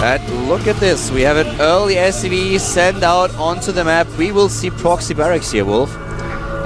And look at this, we have an early SCV sent out onto the map. We will see proxy barracks here, Wolf.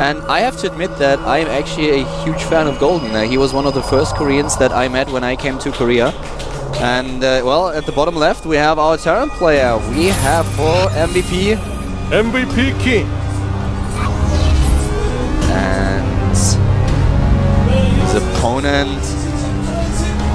And I have to admit that I am actually a huge fan of Golden. He was one of the first Koreans that I met when I came to Korea. And, well, at the bottom left, we have our Terran player. We have for MVP... MVP King. And his opponent...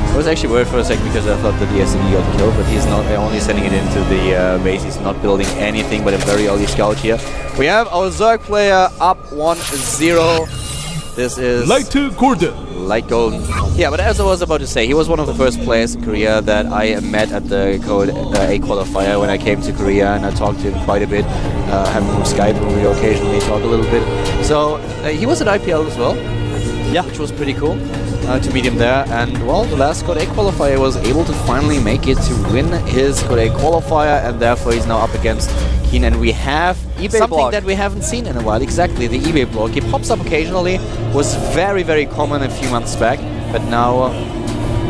I was actually worried for a second because I thought that the SCV got killed, but he's not only sending it into the base. He's not building anything but a very early scout here. We have our Zerg player up 1-0. This is... Light to Gordon. Light Golden. Yeah, but as I was about to say, he was one of the first players in Korea that I met at the Code A qualifier when I came to Korea, and I talked to him quite a bit. Having him on Skype, and we occasionally talk a little bit. So he was at IPL as well. Yeah, which was pretty cool to meet him there. And well, the last Code A qualifier was able to finally make it to win his Code A qualifier, and therefore he's now up against Keen. And we have eBay something block that we haven't seen in a while. Exactly, the eBay block. It pops up occasionally. Was very, very common a few months back, but now.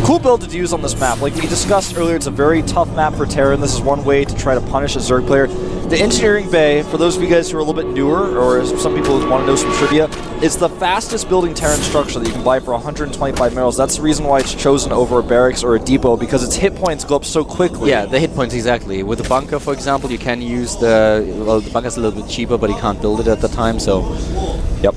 Cool build to use on this map. Like we discussed earlier, it's a very tough map for Terran. This is one way to try to punish a Zerg player. The Engineering Bay, for those of you guys who are a little bit newer, or some people who want to know some trivia, it's the fastest building Terran structure that you can buy for 125 minerals. That's the reason why it's chosen over a barracks or a depot, because its hit points go up so quickly. Yeah, the hit points, exactly. With the bunker, for example, you can use the... Well, the bunker's a little bit cheaper, but you can't build it at the time, so... Yep.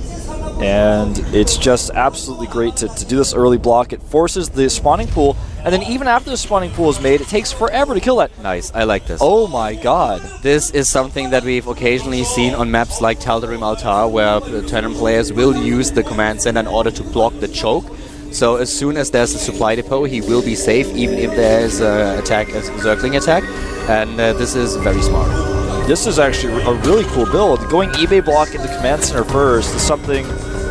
And it's just absolutely great to do this early block. It forces the spawning pool, and then even after the spawning pool is made, it takes forever to kill that. Nice, I like this. Oh my god. This is something that we've occasionally seen on maps like Tal'Darim Altar, where Terran players will use the command center in order to block the choke. So as soon as there's a supply depot, he will be safe, even if there's an attack, a Zergling attack. And this is very smart. This is actually a really cool build. Going eBay block into command center first is something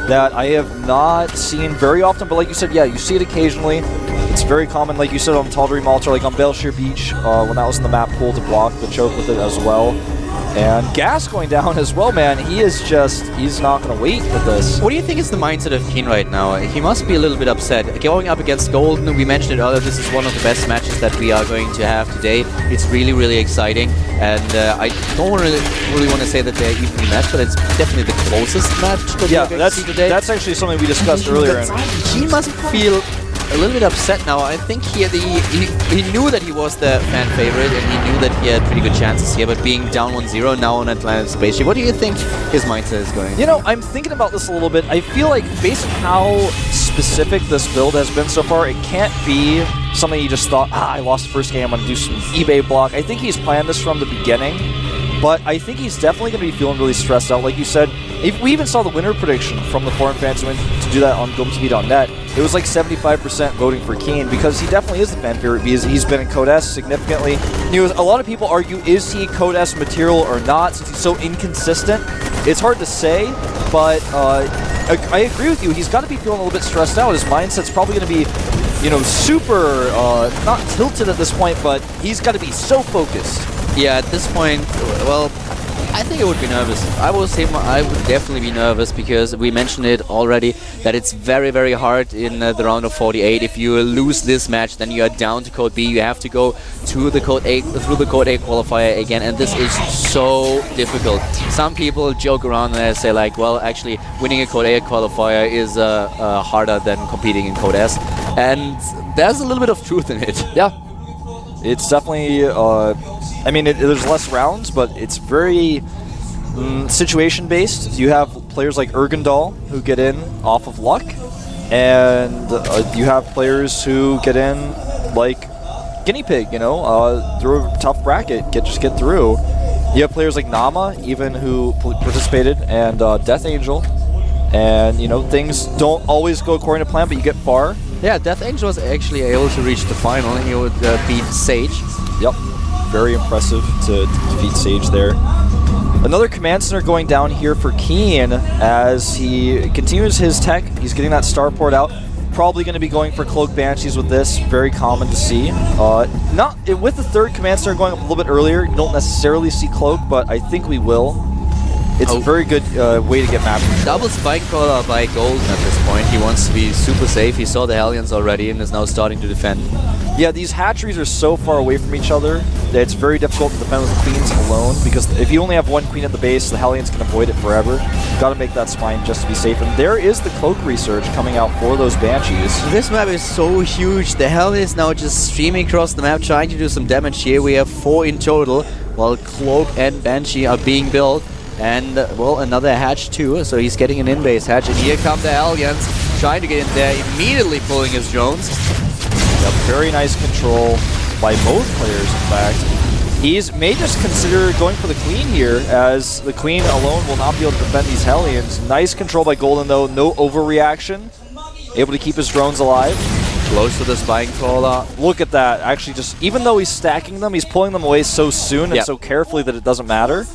that I have not seen very often, but like you said, yeah, you see it occasionally. It's very common, like you said, on Tal'Darim Altar, like on Belshir Beach, when that was in the map pool, to block the choke with it as well. And Gas going down as well, man. He is just, he's not going to wait for this. What do you think is the mindset of Keen right now? He must be a little bit upset. Going up against Golden, we mentioned it earlier, this is one of the best matches that we are going to have today. It's really, really exciting. And I don't really want to say that they're evenly matched, but it's definitely the closest match that we are going to see today. That's actually something we discussed earlier. He must feel a little bit upset now. I think he knew that he was the fan favorite, and he knew that he had pretty good chances here, but being down 1-0 now on Atlantis Spaceship, what do you think his mindset is going? You know, I'm thinking about this a little bit. I feel like based on how specific this build has been so far, it can't be something he just thought, I lost the first game, I'm going to do some eBay block. I think he's planned this from the beginning, but I think he's definitely going to be feeling really stressed out. Like you said, we even saw the winner prediction from the foreign fans who went to do that on GOMTV.net. It was like 75% voting for Keen, because he definitely is the fan favorite. He's been in Code S significantly. A lot of people argue, is he Code S material or not, since he's so inconsistent? It's hard to say, but I agree with you. He's got to be feeling a little bit stressed out. His mindset's probably going to be, you know, super, not tilted at this point, but he's got to be so focused. Yeah, at this point, well, I think I would be nervous. I will say I would definitely be nervous, because we mentioned it already that it's very, very hard in the round of 48. If you lose this match, then you are down to Code B. You have to go to the Code A through the Code A qualifier again, and this is so difficult. Some people joke around and they say like, well, actually, winning a Code A qualifier is harder than competing in Code S, and there's a little bit of truth in it. Yeah, it's definitely. I mean, there's less rounds, but it's very situation-based. You have players like Ergendal who get in off of luck, and you have players who get in like Guinea Pig, you know, through a tough bracket, just get through. You have players like Nama, even who participated, and Death Angel, and you know, things don't always go according to plan, but you get far. Yeah, Death Angel was actually able to reach the final. He would beat Sage. Yep. Very impressive to defeat Sage there. Another command center going down here for Keen as he continues his tech. He's getting that starport out. Probably going to be going for Cloak Banshees with this. Very common to see. With the third command center going up a little bit earlier, you don't necessarily see Cloak, but I think we will. It's a very good way to get map control. Double spike caller by Golden at this point. He wants to be super safe. He saw the Hellions already and is now starting to defend. Yeah, these hatcheries are so far away from each other that it's very difficult to defend with the queens alone, because if you only have one queen at the base, the Hellions can avoid it forever. You've got to make that spine just to be safe. And there is the cloak research coming out for those Banshees. This map is so huge. The Hellions now just streaming across the map, trying to do some damage here. We have 4 in total, while Cloak and Banshee are being built. And, well, another hatch too, so he's getting an in-base hatch. And here come the Hellions, trying to get in there, immediately pulling his drones. Yep, very nice control by both players, in fact. He's may just consider going for the Queen here, as the Queen alone will not be able to defend these Hellions. Nice control by Golden, though. No overreaction. Able to keep his drones alive. Close to the spine crawler. Look at that. Actually, just even though he's stacking them, he's pulling them away so soon and so carefully that it doesn't matter.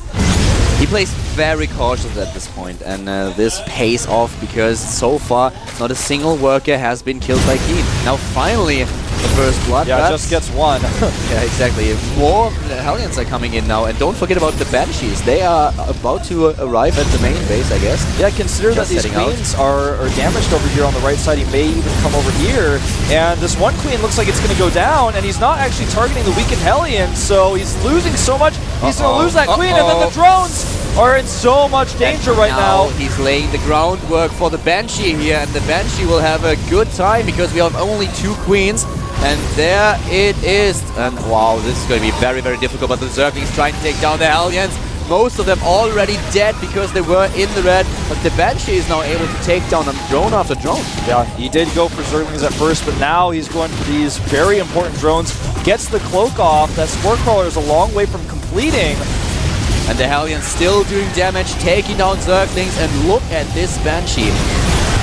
He plays very cautious at this point, and this pays off because so far not a single worker has been killed by Keen. Now finally the first blood. Yeah, just gets one. Yeah, exactly. More Hellions are coming in now, and don't forget about the Banshees. They are about to arrive at the main base, I guess. Yeah, consider that these queens are damaged over here on the right side. He may even come over here, and this one queen looks like it's going to go down, and he's not actually targeting the weakened Hellion, so he's losing so much. He's going to lose that queen, and then the drones are in so much danger right now. He's laying the groundwork for the Banshee here, and the Banshee will have a good time because we have only 2 queens. And there it is. And wow, this is going to be very, very difficult. But the Zerglings trying to take down the Hellions. Most of them already dead because they were in the red. But the Banshee is now able to take down them drone after drone. Yeah, he did go for Zerglings at first, but now he's going for these very important drones. Gets the cloak off. That Spore Crawler is a long way from completing. And the Hellions still doing damage, taking down Zerglings. And look at this Banshee.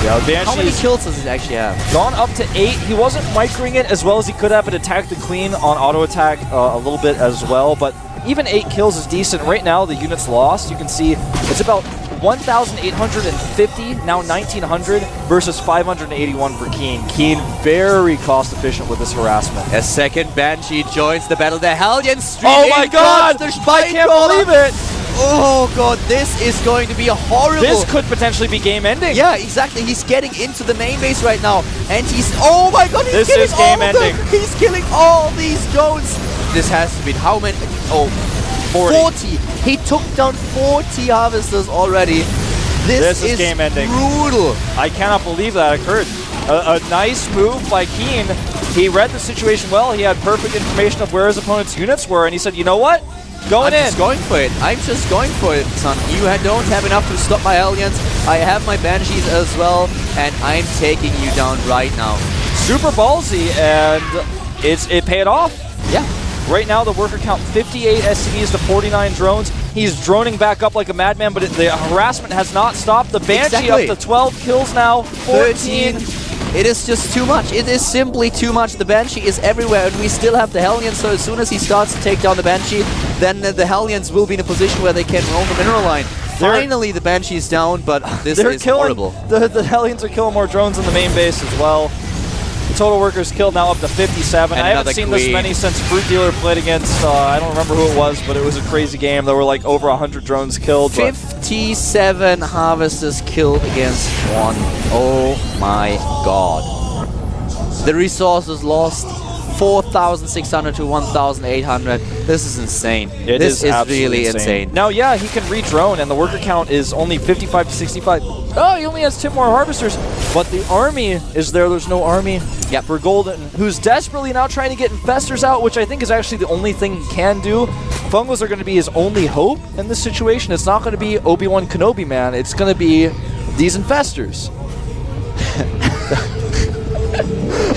Yeah, how many kills does he actually have? Gone up to 8. He wasn't microing it as well as he could have. It attacked the Queen on auto attack a little bit as well, but even 8 kills is decent. Right now, the units lost. You can see it's about 1,850, now 1,900 versus 581 for Keen. Keen very cost efficient with this harassment. A second Banshee joins the battle. The Hellions. Oh my God! I can't believe it! Oh god, this is going to be a horrible... This could potentially be game ending. Yeah, exactly. He's getting into the main base right now. And he's... Oh my god, he's this is game ending. He's killing all these drones. This has to be... How many? Oh, 40. He took down 40 harvesters already. This is game ending. Brutal. I cannot believe that occurred. A nice move by Keen. He read the situation well. He had perfect information of where his opponent's units were. And he said, you know what? I'm just going for it. I'm just going for it, son. You don't have enough to stop my Hellions. I have my Banshees as well, and I'm taking you down right now. Super ballsy, and it paid off. Yeah. Right now, the worker count 58 SCVs to 49 drones. He's droning back up like a madman, but the harassment has not stopped. The Banshee up to 12 kills now, 14. It is just too much. It is simply too much. The Banshee is everywhere, and we still have the Hellions, so as soon as he starts to take down the Banshee, then the Hellions will be in a position where they can roam the mineral line. Finally, the Banshee is down, but this is horrible. The Hellions are killing more drones in the main base as well. The total workers killed now up to 57. And I haven't seen this many since Fruit Dealer played against, I don't remember who it was, but it was a crazy game. There were like over 100 drones killed. 57 harvesters killed against 1. Oh my god. The resources lost 4,600 to 1,800. This is insane. This is really insane. Now, yeah, he can re-drone, and the worker count is only 55 to 65. Oh, he only has 10 more harvesters. But the army is there. There's no army for Golden, who's desperately now trying to get infestors out, which I think is actually the only thing he can do. Fungos are going to be his only hope in this situation. It's not going to be Obi-Wan Kenobi, man. It's going to be these infestors.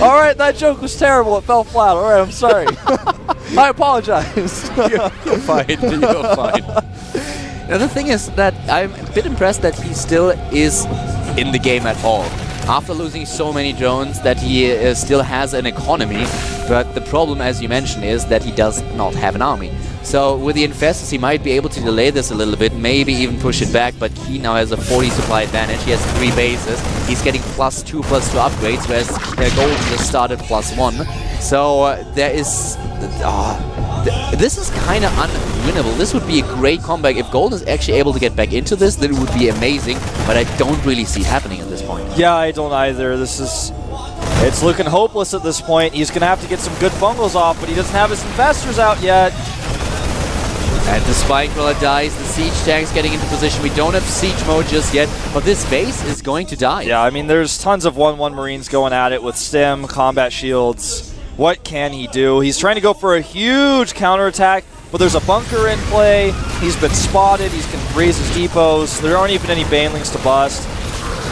All right, that joke was terrible. It fell flat. All right, I'm sorry. I apologize. You're fine. You're fine. Now, the thing is that I'm a bit impressed that he still is in the game at all. After losing so many drones, that he still has an economy. But the problem, as you mentioned, is that he does not have an army. So with the infestors, he might be able to delay this a little bit, maybe even push it back, but he now has a 40 supply advantage. He has 3 bases. He's getting +2/+2 upgrades, whereas Golden just started +1. So there is... this is kind of unwinnable. This would be a great comeback. If Golden is actually able to get back into this, then it would be amazing. But I don't really see it happening at this point. Yeah, I don't either. It's looking hopeless at this point. He's going to have to get some good fungals off, but he doesn't have his infestors out yet. And the Spike Roller dies, the Siege tank's getting into position. We don't have Siege mode just yet, but this base is going to die. Yeah, I mean, there's tons of 1-1 Marines going at it with stim, combat shields. What can he do? He's trying to go for a huge counterattack, but there's a bunker in play. He's been spotted. He can raise his depots. There aren't even any banelings to bust.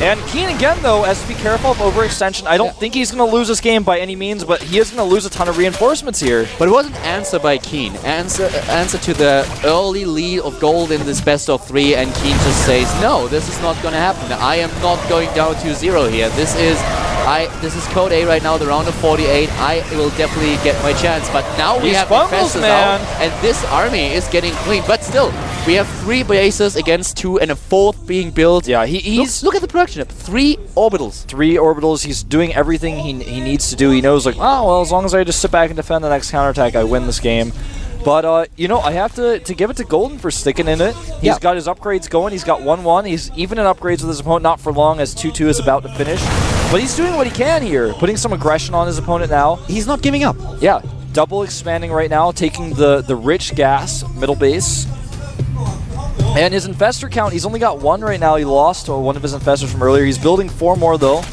And Keen, again, though, has to be careful of overextension. I don't think he's going to lose this game by any means, but he is going to lose a ton of reinforcements here. But it wasn't answer by Keen. Answer to the early lead of Gold in this best of 3, and Keen just says, no, this is not going to happen. I am not going down to 0 here. This is Code A right now, the round of 48. I will definitely get my chance. But now we have Infestors out, and this army is getting clean. But still, we have 3 bases against 2 and a 4th being built. Yeah, he's... Look at the production. 3 orbitals. 3 orbitals. He's doing everything he needs to do. He knows, like, oh, well, as long as I just sit back and defend the next counterattack, I win this game. But, you know, I have to give it to Golden for sticking in it. He's got his upgrades going. He's got 1-1. He's even in upgrades with his opponent, not for long, as 2-2 is about to finish. But he's doing what he can here, putting some aggression on his opponent now. He's not giving up. Yeah, double expanding right now, taking the rich gas middle base. And his infestor count, he's only got 1 right now. He lost one of his infestors from earlier. He's building 4 more, though.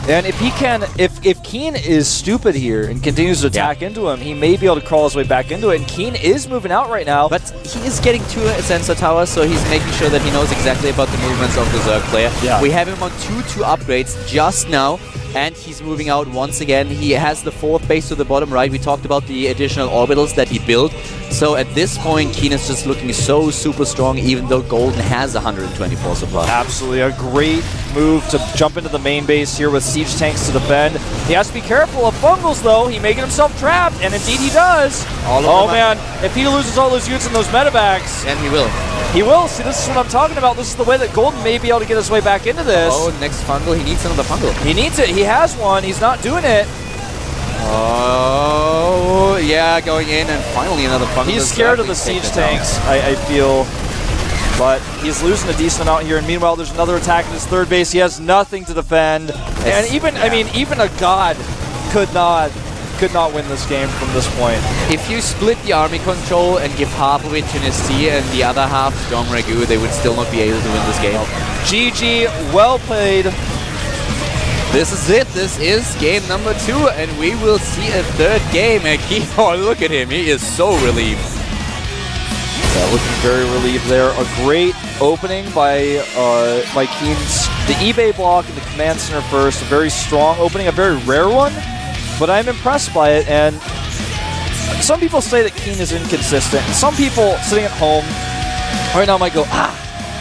And if he can, if Keen is stupid here and continues to attack into him, he may be able to crawl his way back into it. And Keen is moving out right now. But he is getting 2 sensor towers, so he's making sure that he knows exactly about the movements of the Zerg player. Yeah. We have him on 2 upgrades just now. And he's moving out once again. He has the 4th base to the bottom right. We talked about the additional orbitals that he built. So at this point, Keen is just looking so super strong, even though Golden has 124 supply. Absolutely. A great move to jump into the main base here with siege tanks to defend. He has to be careful of fungals, though. He's making himself trapped, and indeed he does. Oh, man. If he loses all those units in those medevacs... And he will. He will. See, this is what I'm talking about. This is the way that Golden may be able to get his way back into this. Oh, next fungal. He needs another fungal. He needs it. He has one. He's not doing it. Oh, yeah, going in, and finally another fungal. He's scared of the siege tanks, I feel. But he's losing a decent amount here. And meanwhile, there's another attack in his 3rd base. He has nothing to defend. And even, I mean, even a god could not win this game from this point. If you split the army control and give half of it to Nasir and the other half to Dom Ragu, they would still not be able to win this game. GG, well played. This is it. This is game number 2, and we will see a 3rd game. And oh, look at him. He is so relieved. Yeah, looking very relieved there. A great opening by Keen's. The eBay block and the command center first. A very strong opening, a very rare one. But I'm impressed by it, and some people say that Keen is inconsistent. And some people sitting at home right now might go,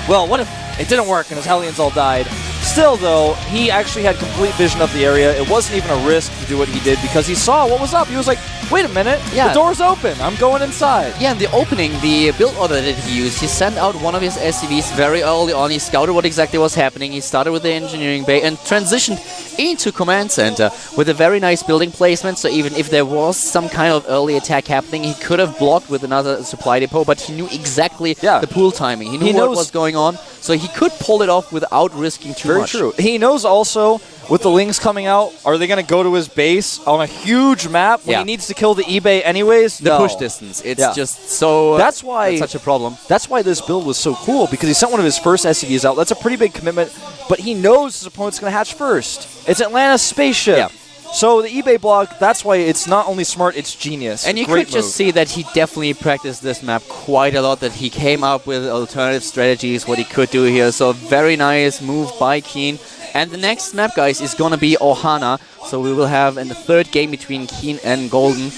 well, what if it didn't work and his Hellions all died? Still, though, he actually had complete vision of the area. It wasn't even a risk to do what he did because he saw what was up. He was like, wait a minute, the door's open. I'm going inside. Yeah, in the opening, the build order that he used, he sent out one of his SCVs very early on. He scouted what exactly was happening. He started with the engineering bay and transitioned into command center with a very nice building placement. So even if there was some kind of early attack happening, he could have blocked with another supply depot, but he knew exactly the pool timing. He knew what was going on, so he could pull it off without risking too much. Very true. He knows also, with the Lings coming out, are they going to go to his base on a huge map when he needs to kill the eBay anyways? The push distance. It's just so... That's why... That's such a problem. That's why this build was so cool, because he sent one of his first SCVs out. That's a pretty big commitment, but he knows his opponent's going to hatch first. It's Atlanta's spaceship. Yeah. So the eBay block, that's why it's not only smart, it's genius. And you could just see that he definitely practiced this map quite a lot, that he came up with alternative strategies, what he could do here. So very nice move by Keen. And the next map, guys, is going to be Ohana. So we will have in the 3rd game between Keen and Golden.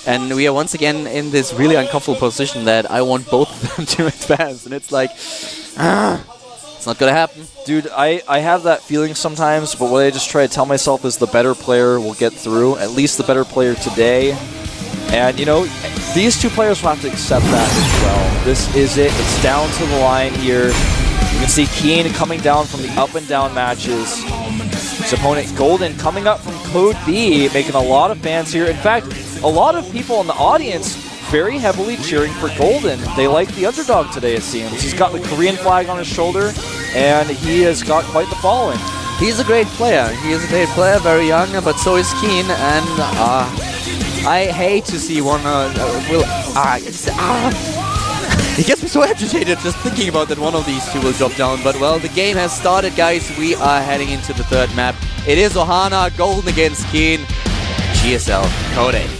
And we are once again in this really uncomfortable position that I want both of them to advance. And it's like, it's not going to happen. Dude, I have that feeling sometimes, but what I just try to tell myself is the better player will get through, at least the better player today. And, you know, these 2 players will have to accept that as well. This is it. It's down to the line here. You can see Keen coming down from the up and down matches. His opponent Golden coming up from Code B making a lot of fans here. In fact, a lot of people in the audience very heavily cheering for Golden. They like the underdog today, it seems. He's got the Korean flag on his shoulder, and he has got quite the following. He's a great player. He is a great player, very young, but so is Keen, and I hate to see one It gets me so agitated just thinking about that one of these two will drop down. But, well, the game has started, guys. We are heading into the third map. It is Ohana, Golden against Keen, GSL, Code A.